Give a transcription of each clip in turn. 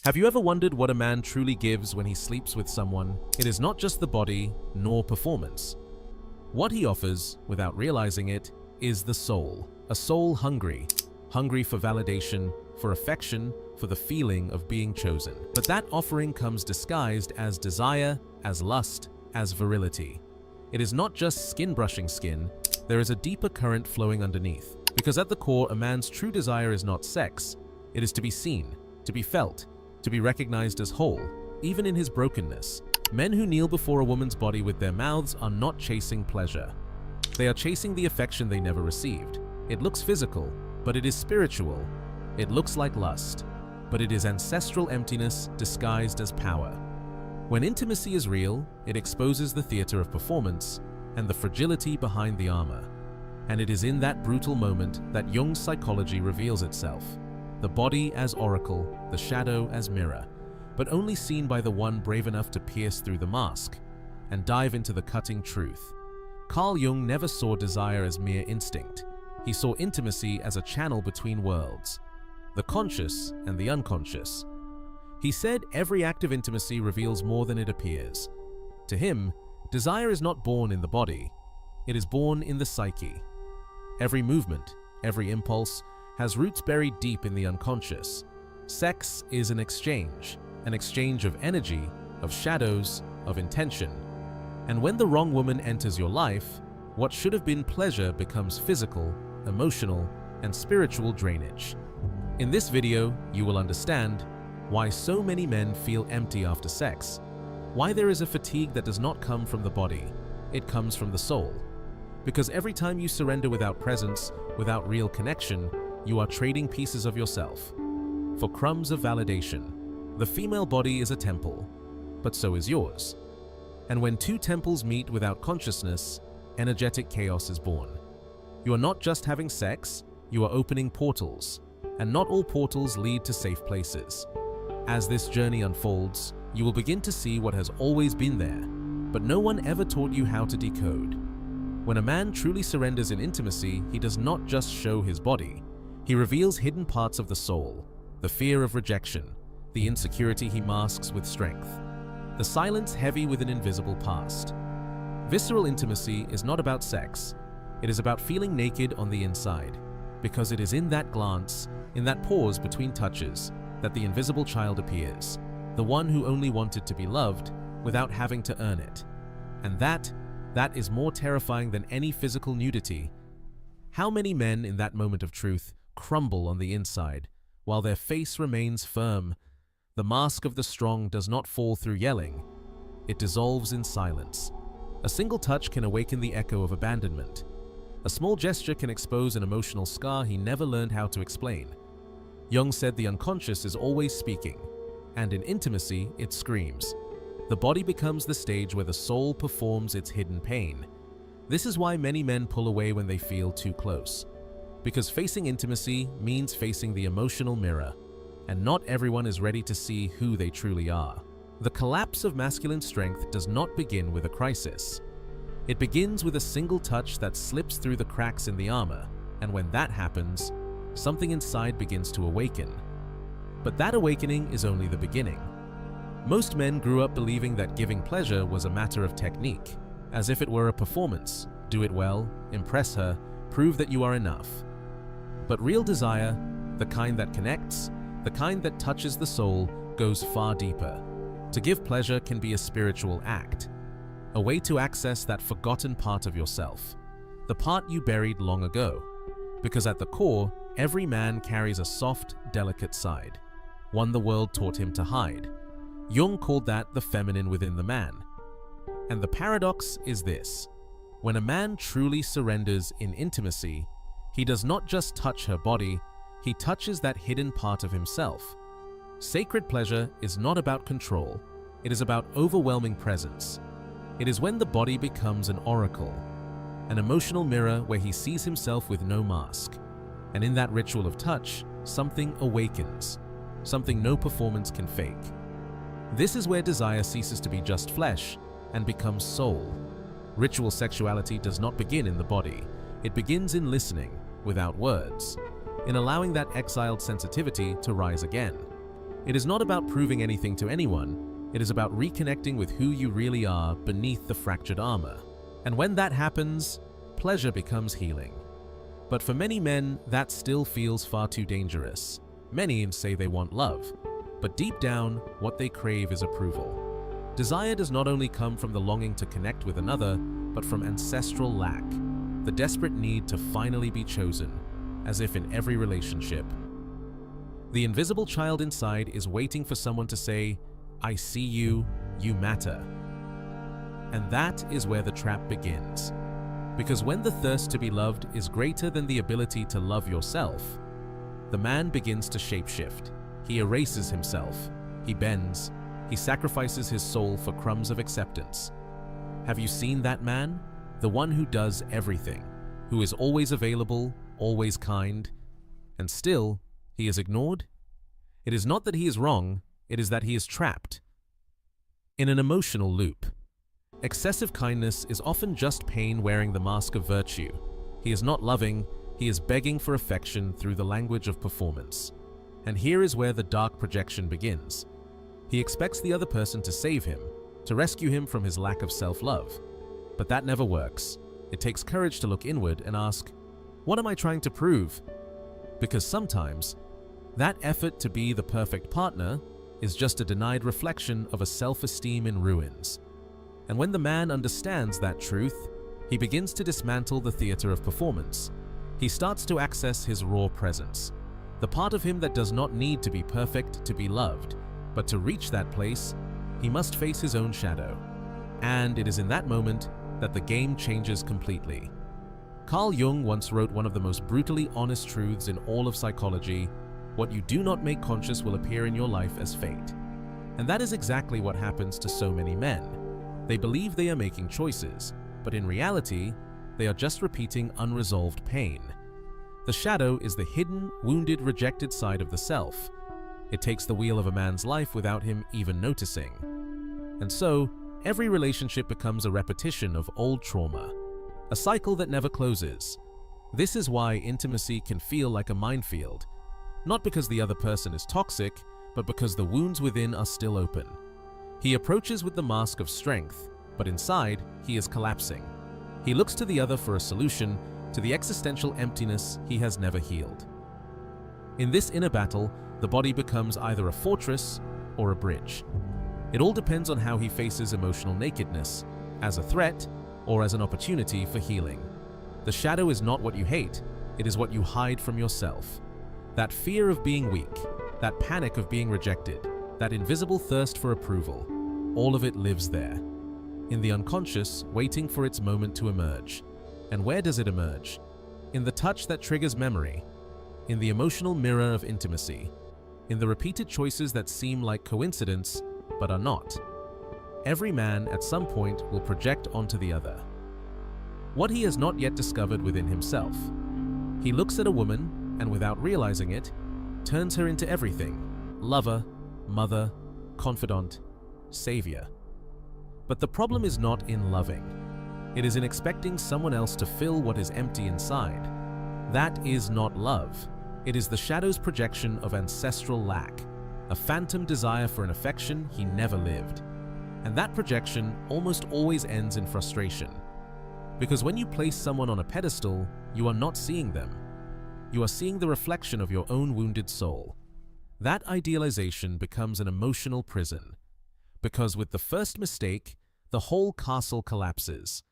Have you ever wondered what a man truly gives when he sleeps with someone? It is not just the body, nor performance. What he offers, without realizing it, is the soul. A soul hungry for validation, for affection, for the feeling of being chosen. But that offering comes disguised as desire, as lust, as virility. It is not just skin brushing skin, there is a deeper current flowing underneath. Because at the core, a man's true desire is not sex, it is to be seen, to be felt, to be recognized as whole, even in his brokenness. Men who kneel before a woman's body with their mouths are not chasing pleasure. They are chasing the affection they never received. It looks physical, but it is spiritual. It looks like lust, but it is ancestral emptiness disguised as power. When intimacy is real, it exposes the theater of performance and the fragility behind the armor. And it is in that brutal moment that Jung's psychology reveals itself. The body as oracle, the shadow as mirror, but only seen by the one brave enough to pierce through the mask and dive into the cutting truth. Carl Jung never saw desire as mere instinct. He saw intimacy as a channel between worlds, the conscious and the unconscious. He said every act of intimacy reveals more than it appears. To him, desire is not born in the body, it is born in the psyche. Every movement, every impulse, has roots buried deep in the unconscious. Sex is an exchange of energy, of shadows, of intention. And when the wrong woman enters your life, what should have been pleasure becomes physical, emotional, and spiritual drainage. In this video, you will understand why so many men feel empty after sex, why there is a fatigue that does not come from the body, it comes from the soul. Because every time you surrender without presence, without real connection, you are trading pieces of yourself for crumbs of validation. The female body is a temple, but so is yours. And when two temples meet without consciousness, energetic chaos is born. You are not just having sex, you are opening portals, and not all portals lead to safe places. As this journey unfolds, you will begin to see what has always been there, but no one ever taught you how to decode. When a man truly surrenders in intimacy, he does not just show his body. He reveals hidden parts of the soul, the fear of rejection, the insecurity he masks with strength, the silence heavy with an invisible past. Visceral intimacy is not about sex. It is about feeling naked on the inside, because it is in that glance, in that pause between touches, that the invisible child appears, the one who only wanted to be loved without having to earn it. And that is more terrifying than any physical nudity. How many men in that moment of truth crumble on the inside, while their face remains firm? The mask of the strong does not fall through yelling. It dissolves in silence. A single touch can awaken the echo of abandonment. A small gesture can expose an emotional scar he never learned how to explain. Jung said the unconscious is always speaking, and in intimacy, it screams. The body becomes the stage where the soul performs its hidden pain. This is why many men pull away when they feel too close. Because facing intimacy means facing the emotional mirror, and not everyone is ready to see who they truly are. The collapse of masculine strength does not begin with a crisis. It begins with a single touch that slips through the cracks in the armor, and when that happens, something inside begins to awaken. But that awakening is only the beginning. Most men grew up believing that giving pleasure was a matter of technique, as if it were a performance. Do it well, impress her, prove that you are enough. But real desire, the kind that connects, the kind that touches the soul, goes far deeper. To give pleasure can be a spiritual act, a way to access that forgotten part of yourself, the part you buried long ago. Because at the core, every man carries a soft, delicate side, one the world taught him to hide. Jung called that the feminine within the man. And the paradox is this: when a man truly surrenders in intimacy, he does not just touch her body, he touches that hidden part of himself. Sacred pleasure is not about control, it is about overwhelming presence. It is when the body becomes an oracle, an emotional mirror where he sees himself with no mask. And in that ritual of touch, something awakens, something no performance can fake. This is where desire ceases to be just flesh and becomes soul. Ritual sexuality does not begin in the body, it begins in listening, without words, in allowing that exiled sensitivity to rise again. It is not about proving anything to anyone. It is about reconnecting with who you really are beneath the fractured armor. And when that happens, pleasure becomes healing. But for many men, that still feels far too dangerous. Many say they want love, but deep down, what they crave is approval. Desire does not only come from the longing to connect with another, but from ancestral lack, the desperate need to finally be chosen, as if in every relationship. The invisible child inside is waiting for someone to say, "I see you, you matter." And that is where the trap begins. Because when the thirst to be loved is greater than the ability to love yourself, the man begins to shapeshift. He erases himself, he bends, he sacrifices his soul for crumbs of acceptance. Have you seen that man? The one who does everything, who is always available, always kind, and still he is ignored? It is not that he is wrong, it is that he is trapped in an emotional loop. Excessive kindness is often just pain wearing the mask of virtue. He is not loving, he is begging for affection through the language of performance. And here is where the dark projection begins. He expects the other person to save him, to rescue him from his lack of self-love. But that never works. It takes courage to look inward and ask, what am I trying to prove? Because sometimes, that effort to be the perfect partner is just a denied reflection of a self-esteem in ruins. And when the man understands that truth, he begins to dismantle the theater of performance. He starts to access his raw presence, the part of him that does not need to be perfect to be loved, but to reach that place, he must face his own shadow. And it is in that moment that the game changes completely. Carl Jung once wrote one of the most brutally honest truths in all of psychology: what you do not make conscious will appear in your life as fate. And that is exactly what happens to so many men. They believe they are making choices, but in reality, they are just repeating unresolved pain. The shadow is the hidden, wounded, rejected side of the self. It takes the wheel of a man's life without him even noticing. And so, every relationship becomes a repetition of old trauma, a cycle that never closes. This is why intimacy can feel like a minefield, not because the other person is toxic, but because the wounds within are still open. He approaches with the mask of strength, but inside, he is collapsing. He looks to the other for a solution to the existential emptiness he has never healed. In this inner battle, the body becomes either a fortress or a bridge. It all depends on how he faces emotional nakedness, as a threat or as an opportunity for healing. The shadow is not what you hate, it is what you hide from yourself. That fear of being weak, that panic of being rejected, that invisible thirst for approval, all of it lives there, in the unconscious, waiting for its moment to emerge. And where does it emerge? In the touch that triggers memory, in the emotional mirror of intimacy, in the repeated choices that seem like coincidence, but are not. Every man at some point will project onto the other what he has not yet discovered within himself. He looks at a woman and, without realizing it, turns her into everything: lover, mother, confidant, savior. But the problem is not in loving. It is in expecting someone else to fill what is empty inside. That is not love. It is the shadow's projection of ancestral lack, a phantom desire for an affection he never lived. And that projection almost always ends in frustration. Because when you place someone on a pedestal, you are not seeing them. You are seeing the reflection of your own wounded soul. That idealization becomes an emotional prison. Because with the first mistake, the whole castle collapses.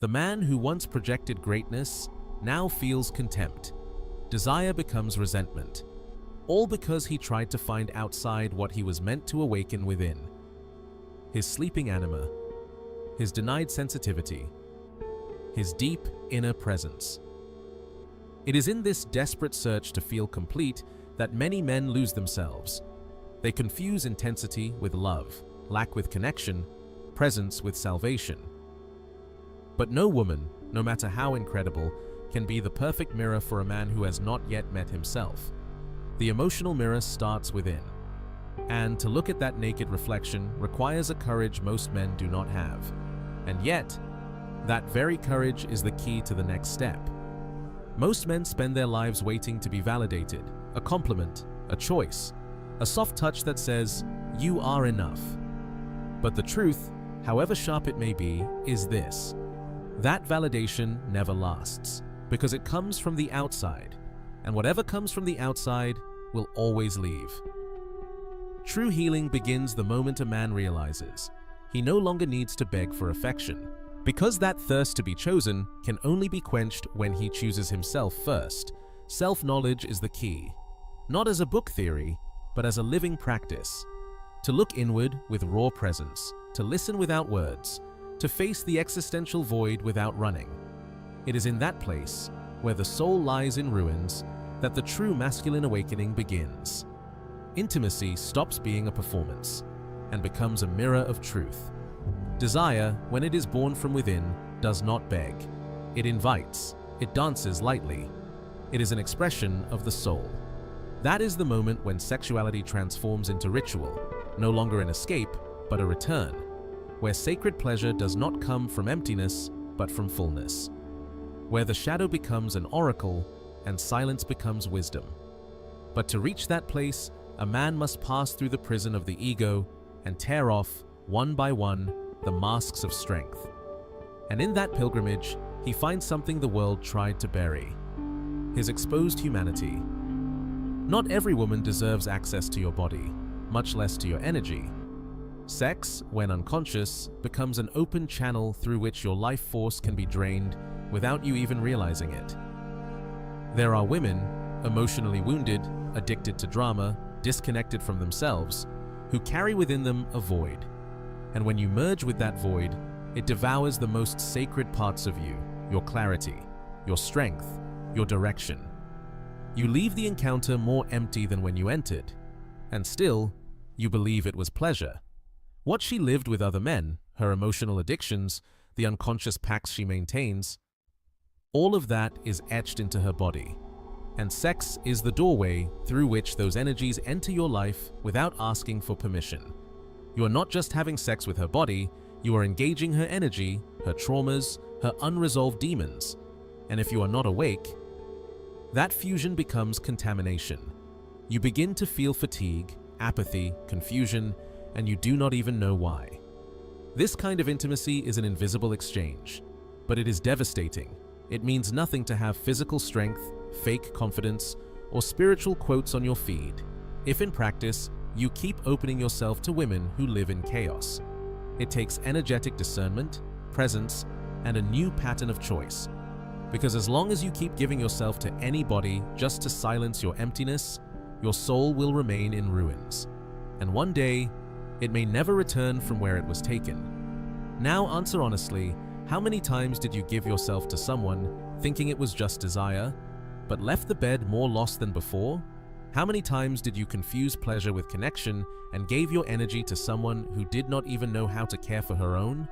The man who once projected greatness now feels contempt. Desire becomes resentment. All because he tried to find outside what he was meant to awaken within. His sleeping anima, his denied sensitivity, his deep inner presence. It is in this desperate search to feel complete that many men lose themselves. They confuse intensity with love, lack with connection, presence with salvation. But no woman, no matter how incredible, can be the perfect mirror for a man who has not yet met himself. The emotional mirror starts within. And to look at that naked reflection requires a courage most men do not have. And yet, that very courage is the key to the next step. Most men spend their lives waiting to be validated, a compliment, a choice. A soft touch that says, "You are enough." But the truth, however sharp it may be, is this: that validation never lasts, because it comes from the outside, and whatever comes from the outside will always leave. True healing begins the moment a man realizes he no longer needs to beg for affection, because that thirst to be chosen can only be quenched when he chooses himself first. Self-knowledge is the key, not as a book theory, but as a living practice. To look inward with raw presence, to listen without words, to face the existential void without running. It is in that place, where the soul lies in ruins, that the true masculine awakening begins. Intimacy stops being a performance and becomes a mirror of truth. Desire, when it is born from within, does not beg. It invites. It dances lightly. It is an expression of the soul. That is the moment when sexuality transforms into ritual, no longer an escape, but a return, where sacred pleasure does not come from emptiness, but from fullness, where the shadow becomes an oracle and silence becomes wisdom. But to reach that place, a man must pass through the prison of the ego and tear off, one by one, the masks of strength. And in that pilgrimage, he finds something the world tried to bury: his exposed humanity. Not every woman deserves access to your body, much less to your energy. Sex, when unconscious, becomes an open channel through which your life force can be drained without you even realizing it. There are women, emotionally wounded, addicted to drama, disconnected from themselves, who carry within them a void. And when you merge with that void, it devours the most sacred parts of you, your clarity, your strength, your direction. You leave the encounter more empty than when you entered, and still, you believe it was pleasure. What she lived with other men, her emotional addictions, the unconscious pacts she maintains, all of that is etched into her body. And sex is the doorway through which those energies enter your life without asking for permission. You are not just having sex with her body, you are engaging her energy, her traumas, her unresolved demons. And if you are not awake, that fusion becomes contamination. You begin to feel fatigue, apathy, confusion, and you do not even know why. This kind of intimacy is an invisible exchange, but it is devastating. It means nothing to have physical strength, fake confidence, or spiritual quotes on your feed, if in practice, you keep opening yourself to women who live in chaos. It takes energetic discernment, presence, and a new pattern of choice. Because as long as you keep giving yourself to anybody just to silence your emptiness, your soul will remain in ruins. And one day, it may never return from where it was taken. Now answer honestly, how many times did you give yourself to someone thinking it was just desire, but left the bed more lost than before? How many times did you confuse pleasure with connection and gave your energy to someone who did not even know how to care for her own?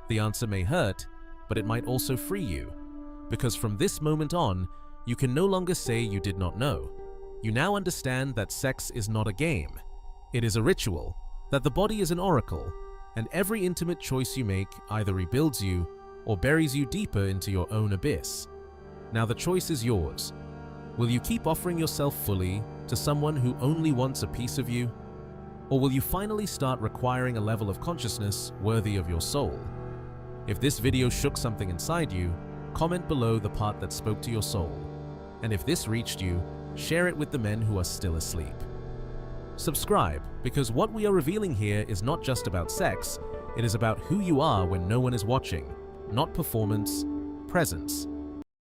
The answer may hurt, but it might also free you. Because from this moment on, you can no longer say you did not know. You now understand that sex is not a game. It is a ritual, that the body is an oracle, and every intimate choice you make either rebuilds you or buries you deeper into your own abyss. Now the choice is yours. Will you keep offering yourself fully to someone who only wants a piece of you? Or will you finally start requiring a level of consciousness worthy of your soul? If this video shook something inside you, comment below the part that spoke to your soul. And if this reached you, share it with the men who are still asleep. Subscribe, because what we are revealing here is not just about sex, it is about who you are when no one is watching, not performance, presence,